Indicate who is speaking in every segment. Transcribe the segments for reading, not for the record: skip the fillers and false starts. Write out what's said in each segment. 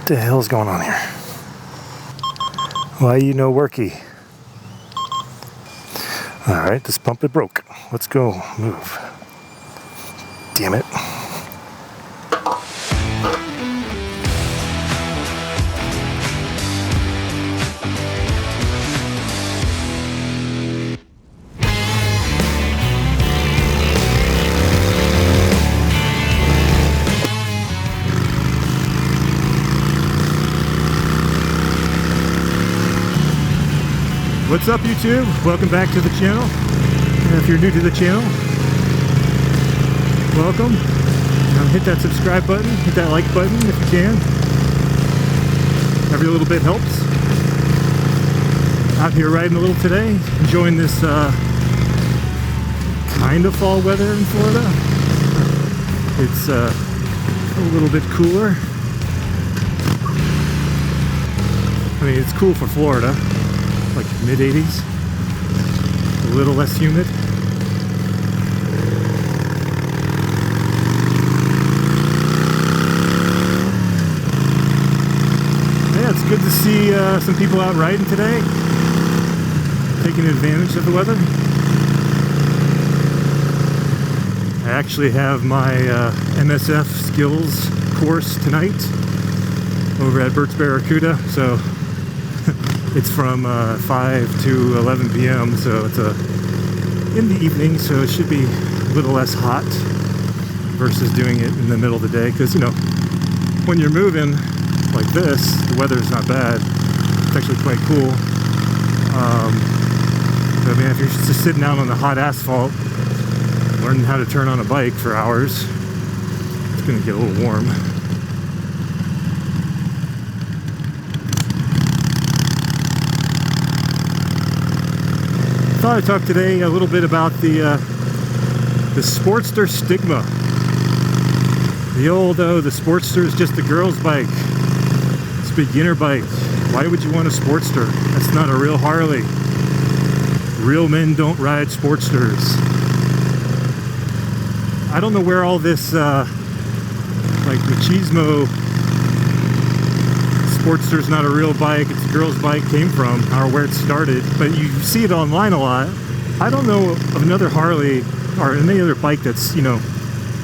Speaker 1: What the hell's going on here? Why you no worky? Alright, this pump is broke. Let's go. Move. Damn it. What's up, YouTube? Welcome back to the channel. And if you're new to the channel, welcome. Hit that subscribe button, hit that like button if you can. Every little bit helps. Out here riding a little today, enjoying this kind of fall weather in Florida. It's a little bit cooler. I mean, it's cool for Florida. Like mid-80s, a little less humid. Yeah, it's good to see some people out riding today, taking advantage of the weather. I actually have my MSF skills course tonight over at Bert's Barracuda, so it's from 5 to 11 p.m. so it's in the evening, so it should be a little less hot versus doing it in the middle of the day, because, you know, when you're moving like this, the weather is not bad. It's actually quite cool. I mean, if you're just sitting out on the hot asphalt learning how to turn on a bike for hours, it's going to get a little warm. I thought I'd talk today a little bit about the Sportster Stigma. The Sportster is just a girl's bike. It's a beginner bike. Why would you want a Sportster? That's not a real Harley. Real men don't ride Sportsters. I don't know where all this like machismo, Sportster's not a real bike, it's a girl's bike, came from, or where it started, but you see it online a lot. I don't know of another Harley or any other bike that's, you know,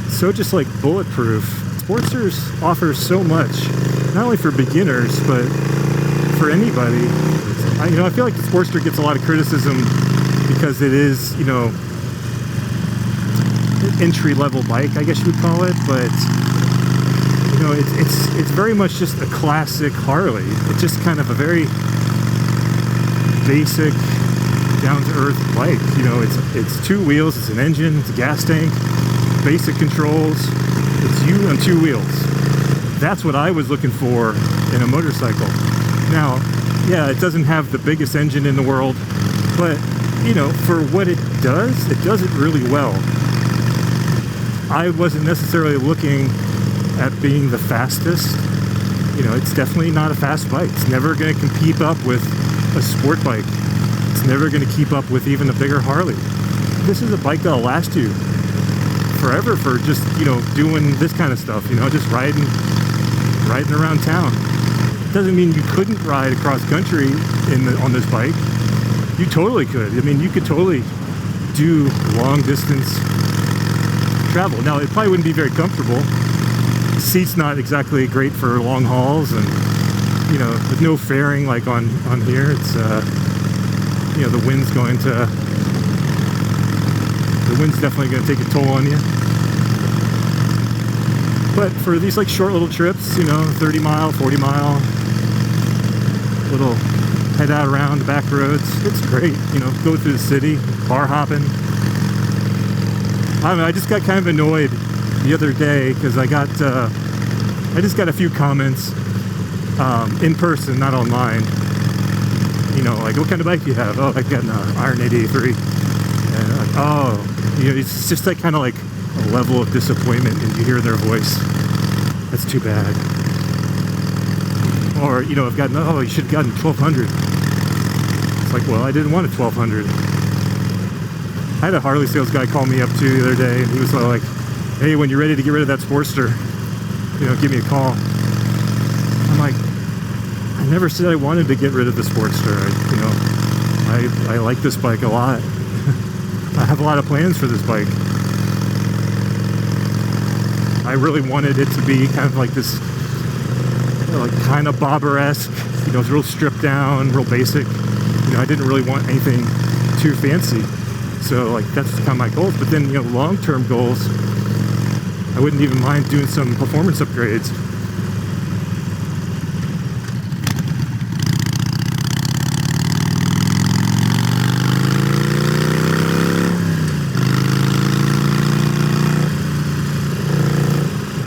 Speaker 1: so just like bulletproof. Sportsters offer so much, not only for beginners, but for anybody. I feel like the Sportster gets a lot of criticism because it is, you know, an entry-level bike, I guess you would call it, but you know, it's very much just a classic Harley. It's just kind of a very basic, down-to-earth bike. You know, it's two wheels, it's an engine, it's a gas tank, basic controls. It's you on two wheels. That's what I was looking for in a motorcycle. Now, yeah, it doesn't have the biggest engine in the world, but you know, for what it does it really well. I wasn't necessarily looking at being the fastest. You know, it's definitely not a fast bike. It's never going to keep up with a sport bike. It's never going to keep up with even a bigger Harley. This is a bike that'll last you forever for just, you know, doing this kind of stuff, you know, just riding around town. It doesn't mean you couldn't ride across country on this bike. You totally could. I mean, you could totally do long distance travel. Now, it probably wouldn't be very comfortable. The seat's not exactly great for long hauls, and you know, with no fairing like on here, it's you know, the wind's definitely going to take a toll on you. But for these like short little trips, you know, 30 mile, 40 mile, little head out around the back roads, it's great. You know, go through the city, bar hopping. I don't know, I just got kind of annoyed the other day because I just got a few comments in person, not online. You know, like, what kind of bike do you have? Oh, I got an Iron 883. And like, oh, you know, it's just that kind of like a level of disappointment, and you hear their voice. That's too bad. Or, you know, I've gotten, oh, you should have gotten 1200. It's like, well, I didn't want a 1200. I had a Harley sales guy call me up too the other day, and he was like, hey, when you're ready to get rid of that Sportster, you know, give me a call. I'm like, never said I wanted to get rid of the Sportster. I like this bike a lot. I have a lot of plans for this bike. I really wanted it to be kind of like this, like kind of bobber-esque, it's real stripped down, real basic. I didn't really want anything too fancy. So like that's kind of my goals. But then, long-term goals, I wouldn't even mind doing some performance upgrades.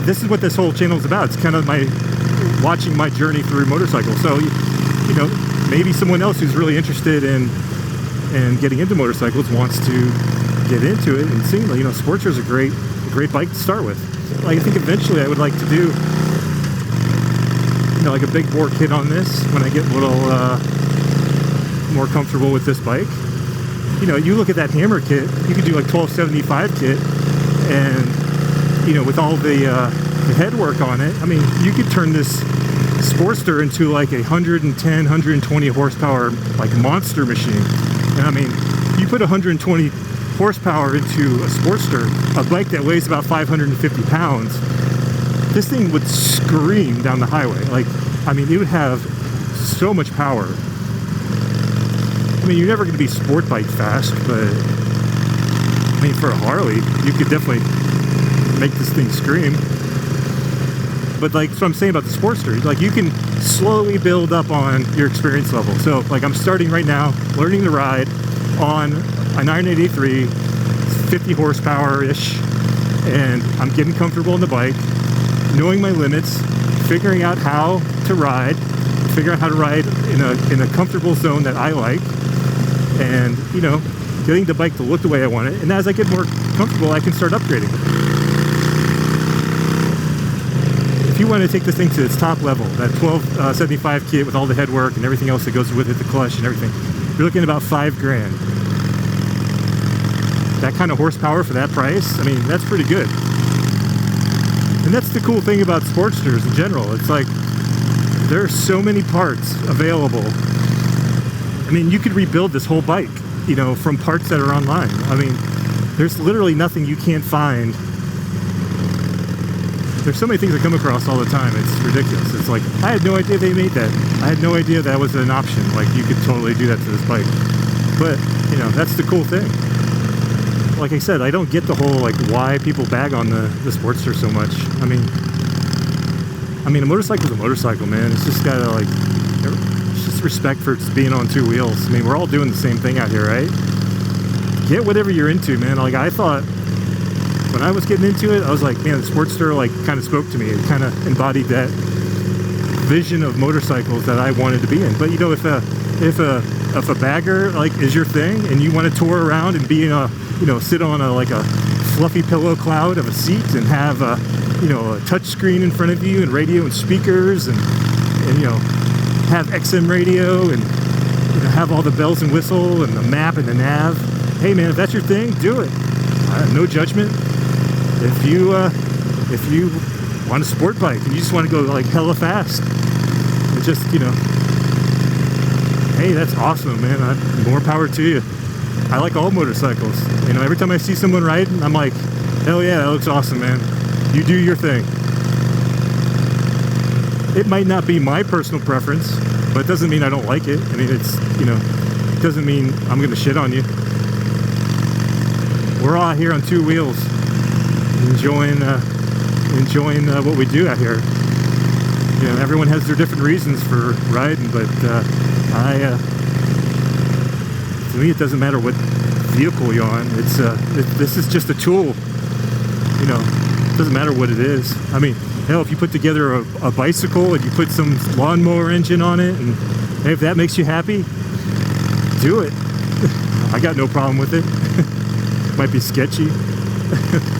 Speaker 1: This is what this whole channel is about. It's kind of watching my journey through motorcycles. So, maybe someone else who's really interested in getting into motorcycles wants to get into it and see, Sportster is a great bike to start with. Like, I think eventually I would like to do, like a big bore kit on this when I get a little more comfortable with this bike. You look at that Hammer kit, you could do like 1275 kit, and with all the headwork on it, I mean, you could turn this Sportster into like a 110, 120 horsepower like monster machine. And I mean, you put 120 horsepower into a Sportster, a bike that weighs about 550 pounds, this thing would scream down the highway. Like, I mean, it would have so much power. I mean, you're never going to be sport bike fast, but I mean, for a Harley, you could definitely make this thing scream. But like, that's what I'm saying about the Sportster. Like, you can slowly build up on your experience level. So like, I'm starting right now, learning to ride on a 983, 50 horsepower-ish, and I'm getting comfortable on the bike, knowing my limits, figuring out how to ride, figuring out how to ride in a comfortable zone that I like, and getting the bike to look the way I want it. And as I get more comfortable, I can start upgrading. If you want to take this thing to its top level, that 1275 kit with all the headwork and everything else that goes with it, the clutch and everything, you're looking at about $5 grand. That kind of horsepower for that price, I mean, that's pretty good. And that's the cool thing about Sportsters in general. It's like, there are so many parts available. I mean, you could rebuild this whole bike, from parts that are online. I mean, there's literally nothing you can't find. There's so many things I come across all the time, it's ridiculous. It's like, I had no idea they made that. I had no idea that was an option. Like, you could totally do that to this bike. But, that's the cool thing. Like I said, I don't get the whole, like, why people bag on the Sportster so much. I mean, a motorcycle's a motorcycle, man. It's just gotta, like, it's just respect for just being on two wheels. I mean, we're all doing the same thing out here, right? Get whatever you're into, man. Like, I thought, when I was getting into it, I was like, man, the Sportster, like, kind of spoke to me. It kind of embodied that vision of motorcycles that I wanted to be in. But, if a bagger, like, is your thing, and you want to tour around and be in a, sit on a fluffy pillow cloud of a seat and have a touch screen in front of you and radio and speakers and have XM radio and have all the bells and whistle and the map and the nav. Hey man, if that's your thing, do it. No judgment. If you want a sport bike and you just want to go like hella fast and just hey, that's awesome, man. More power to you. I like all motorcycles. Every time I see someone riding, I'm like, hell yeah, that looks awesome, man. You do your thing. It might not be my personal preference, but it doesn't mean I don't like it. I mean, it's, it doesn't mean I'm going to shit on you. We're all out here on two wheels, enjoying what we do out here. Everyone has their different reasons for riding, but to me, it doesn't matter what vehicle you're on. It's this is just a tool. It doesn't matter what it is. I mean, hell, if you put together a bicycle and you put some lawnmower engine on it, and hey, if that makes you happy, do it. I got no problem with it. Might be sketchy,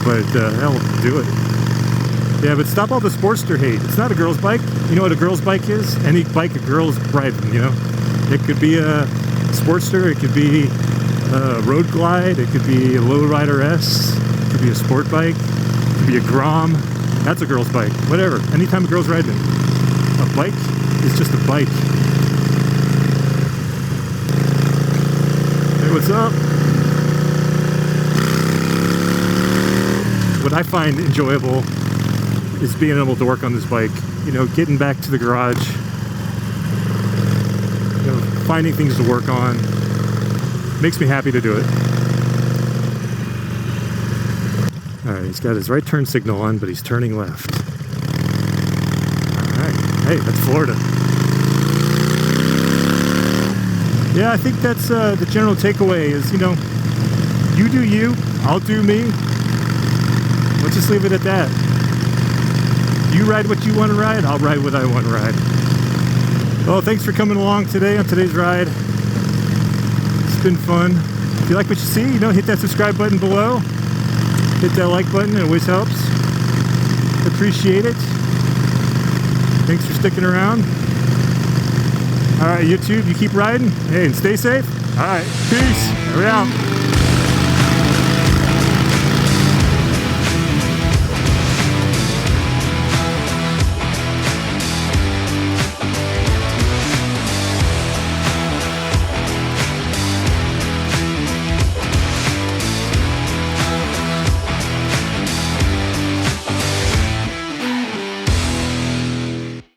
Speaker 1: but hell, do it. Yeah, but stop all the Sportster hate. It's not a girl's bike. You know what a girl's bike is? Any bike a girl's riding, It could be a Sportster, it could be a Road Glide, it could be a Lowrider S, it could be a sport bike, it could be a Grom. That's a girl's bike. Whatever. Anytime a girl's riding it. A bike is just a bike. Hey, what's up? What I find enjoyable is being able to work on this bike. You know, getting back to the garage, you know, finding things to work on makes me happy to do it. Alright, he's got his right turn signal on, but he's turning left. Alright, hey, that's Florida. Yeah, I think that's the general takeaway is, you know, you do you, I'll do me. Let's just leave it at that. You ride what you want to ride, I'll ride what I want to ride. Well, thanks for coming along today on today's ride. It's been fun. If you like what you see, you know, hit that subscribe button below. Hit that like button, it always helps. Appreciate it. Thanks for sticking around. Alright, YouTube, you keep riding. Hey, and stay safe. Alright, peace. We're out.